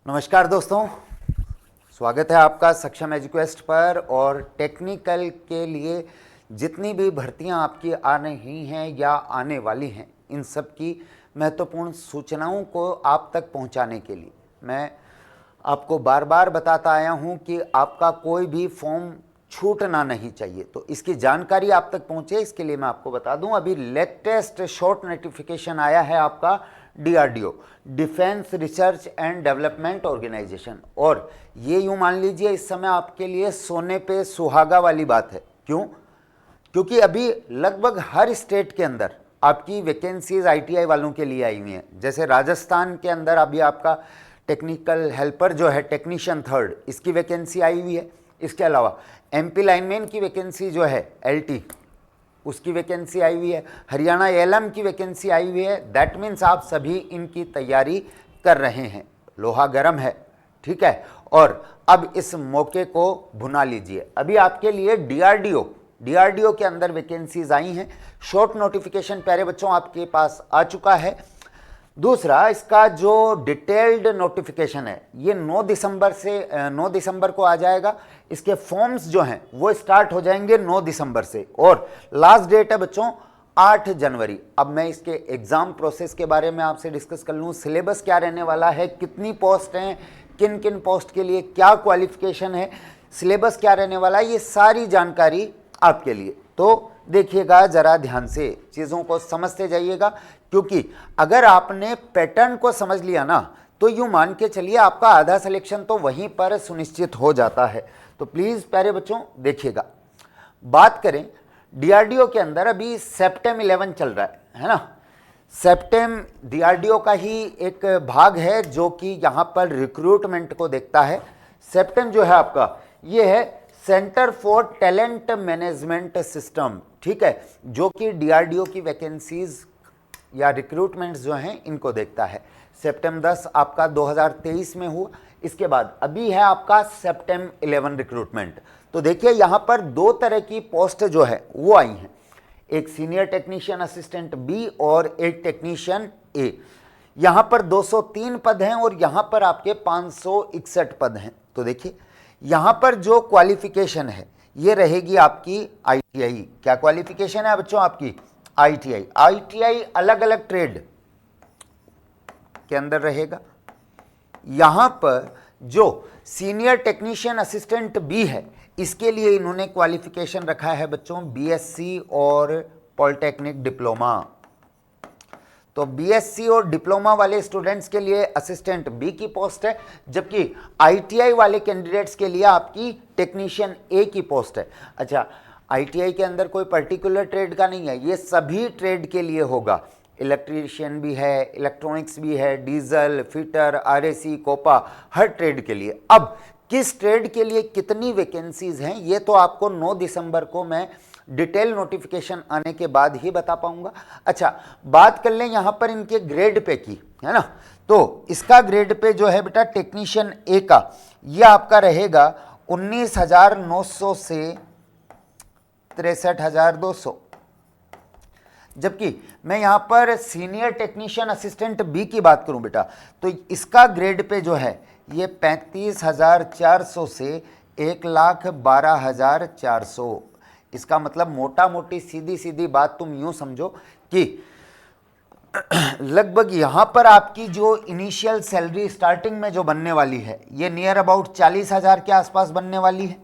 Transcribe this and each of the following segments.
नमस्कार दोस्तों, स्वागत है आपका सक्षम एजुकेस्ट पर। और टेक्निकल के लिए जितनी भी भर्तियां आपकी आ रही हैं या आने वाली हैं, इन सब की महत्वपूर्ण सूचनाओं को आप तक पहुंचाने के लिए मैं आपको बार बार बताता आया हूं कि आपका कोई भी फॉर्म छूटना नहीं चाहिए। तो इसकी जानकारी आप तक पहुंचे, इसके लिए मैं आपको बता दूं, अभी लेटेस्ट शॉर्ट नोटिफिकेशन आया है आपका DRDO, defence research and development organisation. और ये यूं मान लीजिए इस समय आपके लिए सोने पे सुहागा वाली बात है। क्यों? क्योंकि अभी लगभग हर स्टेट के अंदर आपकी वैकेंसीज ITI वालों के लिए आई हुई हैं। जैसे राजस्थान के अंदर अभी आपका टेक्निकल हेल्पर जो है, टेक्नीशियन 3rd, इसकी वैकेंसी आई हुई है। इसके अलावा MP लाइनमैन की वैकेंसी जो है LT, उसकी वैकेंसी आई हुई है। हरियाणा ALM की वैकेंसी आई हुई है। दैट मीन्स आप सभी इनकी तैयारी कर रहे हैं। लोहा गर्म है, ठीक है। और अब इस मौके को भुना लीजिए। अभी आपके लिए DRDO के अंदर वैकेंसीज आई हैं। शॉर्ट नोटिफिकेशन प्यारे बच्चों आपके पास आ चुका है। दूसरा, इसका जो डिटेल्ड नोटिफिकेशन है ये 9 दिसंबर को आ जाएगा। इसके फॉर्म्स जो हैं वो स्टार्ट हो जाएंगे 9 दिसंबर से, और लास्ट डेट है बच्चों 8 जनवरी। अब मैं इसके एग्जाम प्रोसेस के बारे में आपसे डिस्कस कर लूँ। सिलेबस क्या रहने वाला है, कितनी पोस्ट हैं, किन किन पोस्ट के लिए क्या क्वालिफिकेशन है, सिलेबस क्या रहने वाला है, ये सारी जानकारी आपके लिए। तो देखिएगा जरा ध्यान से, चीज़ों को समझते जाइएगा, क्योंकि अगर आपने पैटर्न को समझ लिया ना तो यूं मान के चलिए आपका आधा सिलेक्शन तो वहीं पर सुनिश्चित हो जाता है। तो प्लीज़ प्यारे बच्चों देखिएगा। बात करें DRDO के अंदर, अभी सेप्टेम 11 चल रहा है ना। सेप्टेम DRDO का ही एक भाग है जो कि यहाँ पर रिक्रूटमेंट को देखता है। सेप्टेम जो है आपका, ये है centre for talent management system, ठीक है, जो कि DRDO की वैकेंसीज या रिक्रूटमेंट्स जो हैं इनको देखता है। सेप्टेम 10 आपका 2023 में हुआ। इसके बाद अभी है आपका सेप्टेम 11 रिक्रूटमेंट। तो देखिए यहाँ पर 2 तरह की पोस्ट जो है वो आई हैं, एक सीनियर टेक्नीशियन असिस्टेंट B और एक टेक्नीशियन A। यहाँ पर 203 पद हैं और यहाँ पर आपके 561 पद हैं। तो देखिए यहाँ पर जो क्वालिफिकेशन है ये रहेगी आपकी ITI। क्या क्वालिफिकेशन है बच्चों आपकी? ITI अलग अलग ट्रेड के अंदर रहेगा। यहां पर जो सीनियर टेक्नीशियन असिस्टेंट B है, इसके लिए इन्होंने क्वालिफिकेशन रखा है बच्चों BSc और पॉलिटेक्निक डिप्लोमा। तो BSc और डिप्लोमा वाले स्टूडेंट्स के लिए असिस्टेंट B की पोस्ट है, जबकि ITI वाले कैंडिडेट्स के लिए आपकी टेक्नीशियन A की पोस्ट है। अच्छा, ITI के अंदर कोई पर्टिकुलर ट्रेड का नहीं है, ये सभी ट्रेड के लिए होगा। इलेक्ट्रीशियन भी है, इलेक्ट्रॉनिक्स भी है, डीजल, फिटर, RAC, कोपा, हर ट्रेड के लिए। अब किस ट्रेड के लिए कितनी वैकेंसीज हैं ये तो आपको 9 दिसंबर को मैं डिटेल नोटिफिकेशन आने के बाद ही बता पाऊंगा। अच्छा, बात कर लें यहाँ पर इनके ग्रेड पे की, है ना। तो इसका ग्रेड पे जो है बेटा टेक्नीशियन A का, ये आपका रहेगा 19,900 से 63,200। जबकि मैं यहाँ पर सीनियर टेक्नीशियन असिस्टेंट B की बात करूं बेटा, तो इसका ग्रेड पे जो है ये 35,400 से 1,12,400। इसका मतलब मोटा मोटी सीधी सीधी बात तुम यूं समझो कि लगभग यहाँ पर आपकी जो इनिशियल सैलरी स्टार्टिंग में जो बनने वाली है ये नियर अबाउट 40,000 के आसपास बनने वाली है।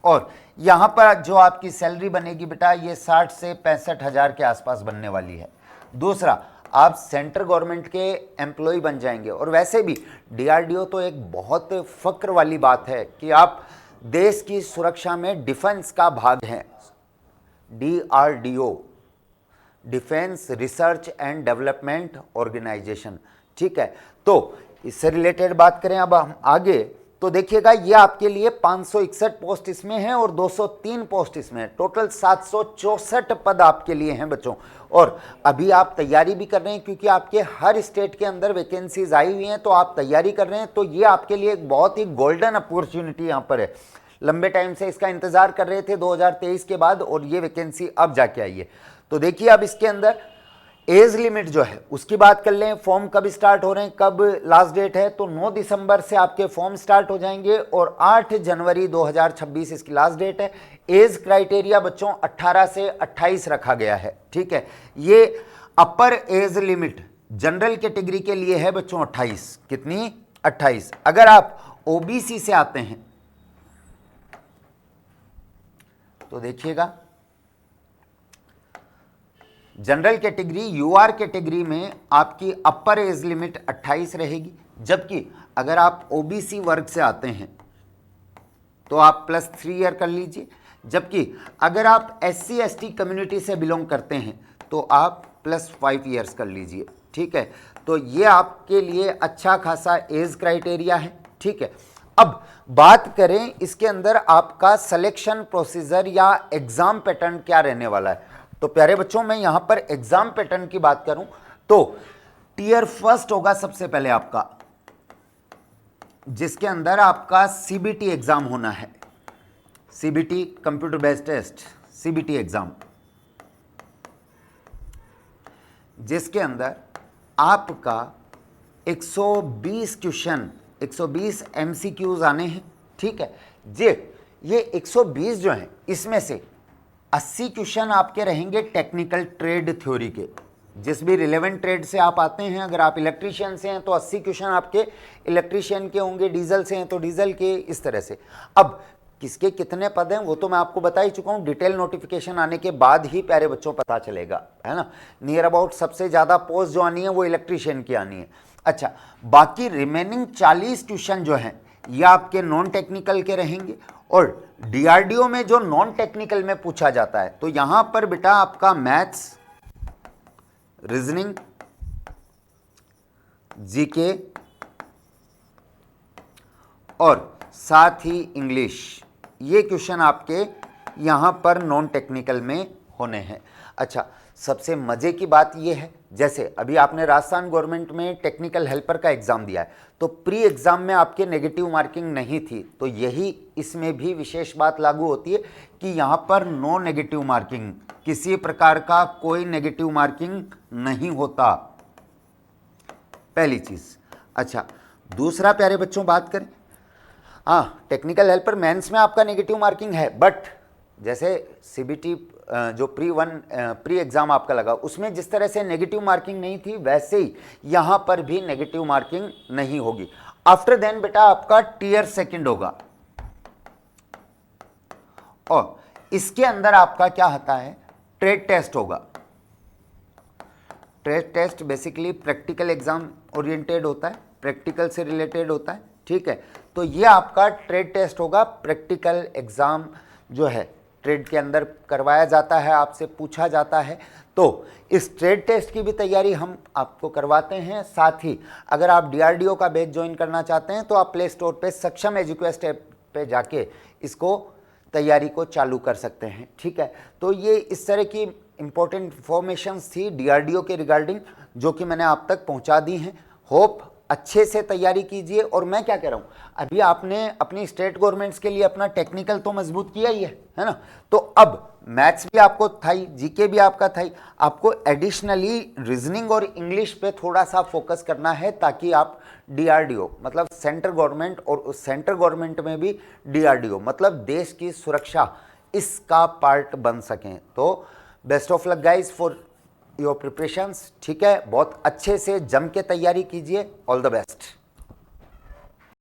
और यहाँ पर जो आपकी सैलरी बनेगी बेटा ये 60 से 65,000 के आसपास बनने वाली है। दूसरा, आप सेंट्रल गवर्नमेंट के एम्प्लॉय बन जाएंगे। और वैसे भी DRDO तो एक बहुत फक्र वाली बात है कि आप देश की सुरक्षा में डिफेंस का भाग हैं। DRDO, defence research and development organisation, ठीक है। तो इससे रिलेटेड बात करें अब हम आगे, तो देखिएगा ये आपके लिए 561 पोस्ट इसमें हैं और 203 पोस्ट इसमें है। टोटल 764 पद आपके लिए हैं बच्चों। और अभी आप तैयारी भी कर रहे हैं क्योंकि आपके हर स्टेट के अंदर वैकेंसीज आई हुई हैं, तो आप तैयारी कर रहे हैं। तो ये आपके लिए एक बहुत ही गोल्डन अपॉर्चुनिटी यहाँ पर है। लंबे टाइम से इसका इंतजार कर रहे थे 2023 के बाद, और ये वैकेंसी अब जाके आई है। तो देखिए अब इसके अंदर एज लिमिट जो है उसकी बात कर लें, फॉर्म कब स्टार्ट हो रहे हैं, कब लास्ट डेट है, तो 9 दिसंबर से आपके फॉर्म स्टार्ट हो जाएंगे और 8 जनवरी 2026 इसकी लास्ट डेट है। एज क्राइटेरिया बच्चों 18 से 28 रखा गया है, ठीक है। ये अपर एज लिमिट जनरल कैटेगरी के लिए है बच्चों 28, कितनी 28। अगर आप ओबीसी से आते हैं तो देखिएगा जनरल कैटेगरी यूआर कैटेगरी में आपकी अपर एज लिमिट 28 रहेगी, जबकि अगर आप ओबीसी वर्ग से आते हैं तो आप +3 ईयर कर लीजिए, जबकि अगर आप एससी एसटी कम्युनिटी से बिलोंग करते हैं तो आप +5 ईयर्स कर लीजिए, ठीक है। तो ये आपके लिए अच्छा खासा एज क्राइटेरिया है, ठीक है। अब बात करें इसके अंदर आपका सिलेक्शन प्रोसीजर या एग्जाम पैटर्न क्या रहने वाला है। तो प्यारे बच्चों मैं यहां पर एग्जाम पैटर्न की बात करूं तो टियर फर्स्ट होगा सबसे पहले आपका, जिसके अंदर आपका सीबीटी एग्जाम होना है, CBT computer based test, CBT exam, जिसके अंदर आपका 120 क्वेश्चन 120 एमसीक्यूज आने हैं, ठीक है। ये 120 जो हैं इसमें से 80 क्वेश्चन आपके रहेंगे टेक्निकल ट्रेड थ्योरी के, जिस भी रिलेवेंट ट्रेड से आप आते हैं। अगर आप इलेक्ट्रीशियन से हैं तो 80 क्वेश्चन आपके इलेक्ट्रीशियन के होंगे, डीजल से हैं तो डीजल के, इस तरह से। अब किसके कितने पद हैं वो तो मैं आपको बता ही चुका हूं, डिटेल नोटिफिकेशन आने के बाद ही प्यारे बच्चों पता चलेगा, है ना। नियर अबाउट सबसे ज़्यादा पोस्ट जो आनी है वो इलेक्ट्रीशियन की आनी है। अच्छा, बाकी रिमेनिंग 40 क्वेश्चन जो हैं ये आपके नॉन टेक्निकल के रहेंगे, और डीआरडीओ में जो नॉन टेक्निकल में पूछा जाता है तो यहां पर बेटा आपका मैथ्स, रीजनिंग, जीके और साथ ही इंग्लिश, ये क्वेश्चन आपके यहां पर नॉन टेक्निकल में होने हैं। अच्छा, सबसे मजे की बात यह है, जैसे अभी आपने राजस्थान गवर्नमेंट में टेक्निकल हेल्पर का एग्जाम दिया है तो प्री एग्जाम में आपके नेगेटिव मार्किंग नहीं थी, तो यही इसमें भी विशेष बात लागू होती है कि यहाँ पर नो नेगेटिव मार्किंग, किसी प्रकार का कोई नेगेटिव मार्किंग नहीं होता, पहली चीज। अच्छा, दूसरा प्यारे बच्चों बात करें, हाँ टेक्निकल हेल्पर मेंस में आपका नेगेटिव मार्किंग है, बट जैसे सीबीटी जो प्री एग्जाम आपका लगा उसमें जिस तरह से नेगेटिव मार्किंग नहीं थी वैसे ही यहां पर भी नेगेटिव मार्किंग नहीं होगी। आफ्टर देन बेटा आपका टियर सेकंड होगा, और इसके अंदर आपका क्या होता है, ट्रेड टेस्ट होगा। Trade test basically practical exam oriented होता है, प्रैक्टिकल से रिलेटेड होता है, ठीक है। तो ये आपका ट्रेड टेस्ट होगा, प्रैक्टिकल एग्जाम जो है ट्रेड के अंदर करवाया जाता है, आपसे पूछा जाता है। तो इस ट्रेड टेस्ट की भी तैयारी हम आपको करवाते हैं। साथ ही अगर आप डीआरडीओ का बैच ज्वाइन करना चाहते हैं तो आप प्ले स्टोर पे सक्षम एजुकेस्ट ऐप पे जाके इसको तैयारी को चालू कर सकते हैं, ठीक है। तो ये इस तरह की इंपॉर्टेंट इंफॉर्मेशंस थी डीआरडीओ के रिगार्डिंग जो कि मैंने आप तक पहुंचा दी हैं। होप अच्छे से तैयारी कीजिए। और मैं क्या कह रहा हूँ, अभी आपने अपनी स्टेट गवर्नमेंट्स के लिए अपना टेक्निकल तो मजबूत किया ही है ना। तो अब मैथ्स भी आपको था ही, जीके भी आपका था ही, आपको एडिशनली रीजनिंग और इंग्लिश पे थोड़ा सा फोकस करना है ताकि आप डीआरडीओ मतलब सेंट्रल गवर्नमेंट, और उस सेंट्रल गवर्नमेंट में भी डीआरडीओ मतलब देश की सुरक्षा, इसका पार्ट बन सकें। तो best of luck guys for your preparations, ठीक है। बहुत अच्छे से जम के तैयारी कीजिए। All the best.